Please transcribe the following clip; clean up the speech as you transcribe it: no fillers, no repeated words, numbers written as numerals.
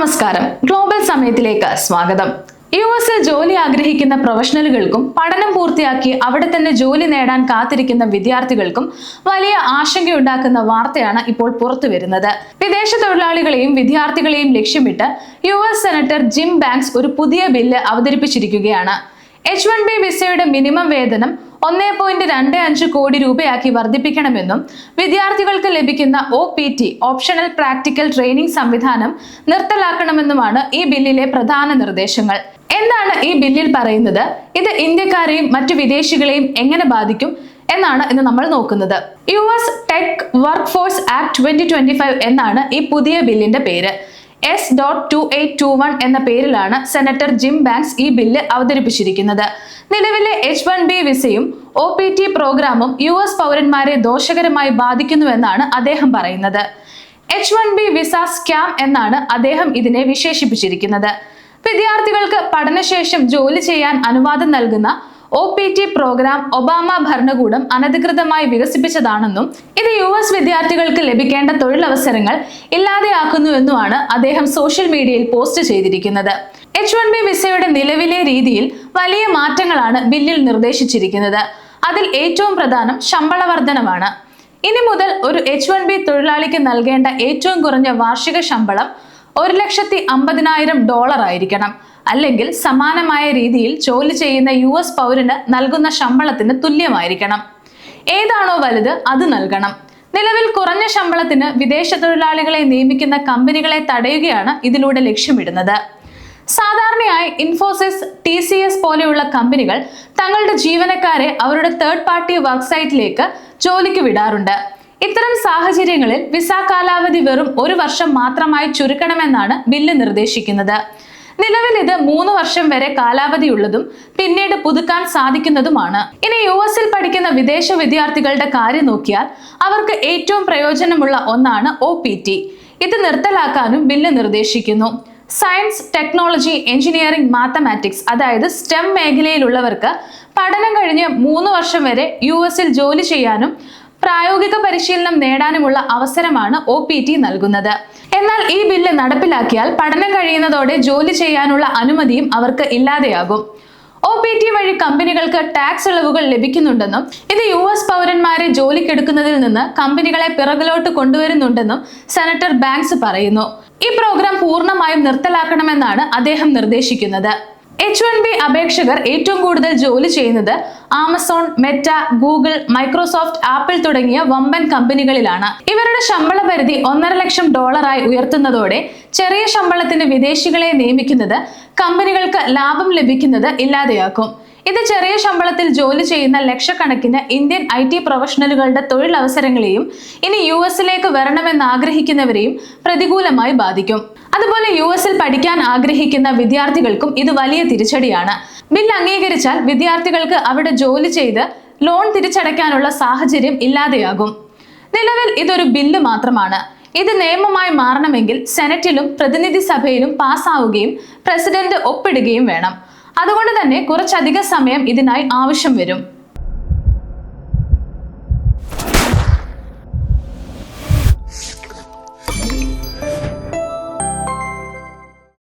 നമസ്കാരം, ഗ്ലോബൽ സമയത്തിലേക്ക് സ്വാഗതം. യുഎസിൽ ജോലി ആഗ്രഹിക്കുന്ന പ്രൊഫഷണലുകൾക്കും പഠനം പൂർത്തിയാക്കി അവിടെ തന്നെ ജോലി നേടാൻ കാത്തിരിക്കുന്ന വിദ്യാർത്ഥികൾക്കും വലിയ ആശങ്കയുണ്ടാക്കുന്ന വാർത്തയാണ് ഇപ്പോൾ പുറത്തു വരുന്നത്. വിദേശ തൊഴിലാളികളെയും വിദ്യാർത്ഥികളെയും ലക്ഷ്യമിട്ട് യുഎസ് സെനറ്റർ ജിം ബാങ്ക്സ് ഒരു പുതിയ ബില്ല് അവതരിപ്പിച്ചിരിക്കുകയാണ്. H-1B വിസയുടെ മിനിമം വേതനം 1.25 കോടി രൂപയാക്കി വർദ്ധിപ്പിക്കണമെന്നും വിദ്യാർത്ഥികൾക്ക് ലഭിക്കുന്ന OPT ഓപ്ഷണൽ പ്രാക്ടിക്കൽ ട്രെയിനിംഗ് സംവിധാനം നിർത്തലാക്കണമെന്നുമാണ് ഈ ബില്ലിലെ പ്രധാന നിർദ്ദേശങ്ങൾ. എന്താണ് ഈ ബില്ലിൽ പറയുന്നത്? ഇത് ഇന്ത്യക്കാരെയും മറ്റു വിദേശികളെയും എങ്ങനെ ബാധിക്കും എന്നാണ് ഇന്ന് നമ്മൾ നോക്കുന്നത്. US tech work force act 2025 എന്നാണ് ഈ പുതിയ ബില്ലിന്റെ പേര്. S.2821 എന്ന പേരിലാണ് സെനറ്റർ ജിം ബാങ്ക്സ് ഈ ബില്ല് അവതരിപ്പിച്ചിരിക്കുന്നത്. നിലവിലെ H-1B വിസയും OPT പ്രോഗ്രാമും US പൗരന്മാരെ ദോഷകരമായി ബാധിക്കുന്നുവെന്നാണ് അദ്ദേഹം പറയുന്നത്. H-1B വിസ സ്കാം എന്നാണ് അദ്ദേഹം ഇതിനെ വിശേഷിപ്പിച്ചിരിക്കുന്നത്. വിദ്യാർത്ഥികൾക്ക് പഠനശേഷം ജോലി ചെയ്യാൻ അനുവാദം നൽകുന്ന OPT പ്രോഗ്രാം ഒബാമ ഭരണകൂടം അനധികൃതമായി വികസിപ്പിച്ചതാണെന്നും ഇത് US വിദ്യാർത്ഥികൾക്ക് ലഭിക്കേണ്ട തൊഴിലവസരങ്ങൾ ഇല്ലാതെയാക്കുന്നുവെന്നുമാണ് അദ്ദേഹം സോഷ്യൽ മീഡിയയിൽ പോസ്റ്റ് ചെയ്തിരിക്കുന്നത്. H-1B വിസയുടെ നിലവിലെ രീതിയിൽ വലിയ മാറ്റങ്ങളാണ് ബില്ലിൽ നിർദ്ദേശിച്ചിരിക്കുന്നത്. അതിൽ ഏറ്റവും പ്രധാനം ശമ്പള വർധനമാണ്. ഇനി മുതൽ ഒരു H-1B തൊഴിലാളിക്ക് നൽകേണ്ട ഏറ്റവും കുറഞ്ഞ വാർഷിക ശമ്പളം $150,000 ആയിരിക്കണം. അല്ലെങ്കിൽ സമാനമായ രീതിയിൽ ജോലി ചെയ്യുന്ന US പൗരന് നൽകുന്ന ശമ്പളത്തിന് തുല്യമായിരിക്കണം. ഏതാണോ വലുത് അത് നൽകണം. നിലവിൽ കുറഞ്ഞ ശമ്പളത്തിന് വിദേശ തൊഴിലാളികളെ നിയമിക്കുന്ന കമ്പനികളെ തടയുകയാണ് ഇതിലൂടെ ലക്ഷ്യമിടുന്നത്. സാധാരണയായി ഇൻഫോസിസ്, TCS പോലെയുള്ള കമ്പനികൾ തങ്ങളുടെ ജീവനക്കാരെ അവരുടെ തേർഡ് പാർട്ടി വർക്ക് സൈറ്റിലേക്ക് ജോലിക്ക് വിടാറുണ്ട്. ഇത്തരം സാഹചര്യങ്ങളിൽ വിസ കാലാവധി വെറും 1 വർഷം മാത്രമായി ചുരുക്കണമെന്നാണ് ബില്ല് നിർദ്ദേശിക്കുന്നത്. നിലവിൽ ഇത് 3 വർഷം വരെ കാലാവധിയുള്ളതും പിന്നീട് പുതുക്കാൻ സാധിക്കുന്നതുമാണ്. ഇനി US പഠിക്കുന്ന വിദേശ വിദ്യാർത്ഥികളുടെ കാര്യം നോക്കിയാൽ അവർക്ക് ഏറ്റവും പ്രയോജനമുള്ള ഒന്നാണ് OPT. ഇത് നിർത്തലാക്കാനും ബില്ല് നിർദ്ദേശിക്കുന്നു. സയൻസ്, ടെക്നോളജി, എഞ്ചിനീയറിംഗ്, മാത്തമാറ്റിക്സ് അതായത് STEM മേഖലയിലുള്ളവർക്ക് പഠനം കഴിഞ്ഞ് 3 വർഷം വരെ US ജോലി ചെയ്യാനും പ്രായോഗിക പരിശീലനം നേടാനുമുള്ള അവസരമാണ് OPT നൽകുന്നത്. എന്നാൽ ഈ ബില്ല് നടപ്പിലാക്കിയാൽ പഠനം കഴിയുന്നതോടെ ജോലി ചെയ്യാനുള്ള അനുമതിയും അവർക്ക് ഇല്ലാതെയാകും. OPT വഴി കമ്പനികൾക്ക് ടാക്സ് ഇളവുകൾ ലഭിക്കുന്നുണ്ടെന്നും ഇത് US പൗരന്മാരെ ജോലിക്കെടുക്കുന്നതിൽ നിന്ന് കമ്പനികളെ പിറകിലോട്ട് കൊണ്ടുവരുന്നുണ്ടെന്നും സെനറ്റർ ബാങ്ക്സ് പറയുന്നു. ഈ പ്രോഗ്രാം പൂർണ്ണമായും നിർത്തലാക്കണമെന്നാണ് അദ്ദേഹം നിർദ്ദേശിക്കുന്നത്. H-1B അപേക്ഷകർ ഏറ്റവും കൂടുതൽ ജോലി ചെയ്യുന്നത് Amazon, Meta, Google, Microsoft, apple തുടങ്ങിയ വമ്പൻ കമ്പനികളിലാണ്. ഇവരുടെ ശമ്പള പരിധി $1.5 ലക്ഷം ഉയർത്തുന്നതോടെ ചെറിയ ശമ്പളത്തിന് വിദേശികളെ നിയമിക്കുന്നത് കമ്പനികൾക്ക് ലാഭം ലഭിക്കുന്നത് ഇല്ലാതെയാക്കും. ഇത് ചെറിയ ശമ്പളത്തിൽ ജോലി ചെയ്യുന്ന ലക്ഷക്കണക്കിന് ഇന്ത്യൻ IT പ്രൊഫഷണലുകളുടെ തൊഴിലവസരങ്ങളെയും ഇനി US വരണമെന്ന് ആഗ്രഹിക്കുന്നവരെയും പ്രതികൂലമായി ബാധിക്കും. അതുപോലെ US പഠിക്കാൻ ആഗ്രഹിക്കുന്ന വിദ്യാർത്ഥികൾക്കും ഇത് വലിയ തിരിച്ചടിയാണ്. ബിൽ അംഗീകരിച്ചാൽ വിദ്യാർത്ഥികൾക്ക് അവിടെ ജോലി ചെയ്ത് ലോൺ തിരിച്ചടയ്ക്കാനുള്ള സാഹചര്യം ഇല്ലാതെയാകും. നിലവിൽ ഇതൊരു ബില്ല് മാത്രമാണ്. ഇത് നിയമമായി മാറണമെങ്കിൽ സെനറ്റിലും പ്രതിനിധി സഭയിലും പാസ്സാവുകയും പ്രസിഡന്റ് ഒപ്പിടുകയും വേണം. അതുകൊണ്ട് തന്നെ കുറച്ചധിക സമയം ഇതിനായി ആവശ്യം വരും.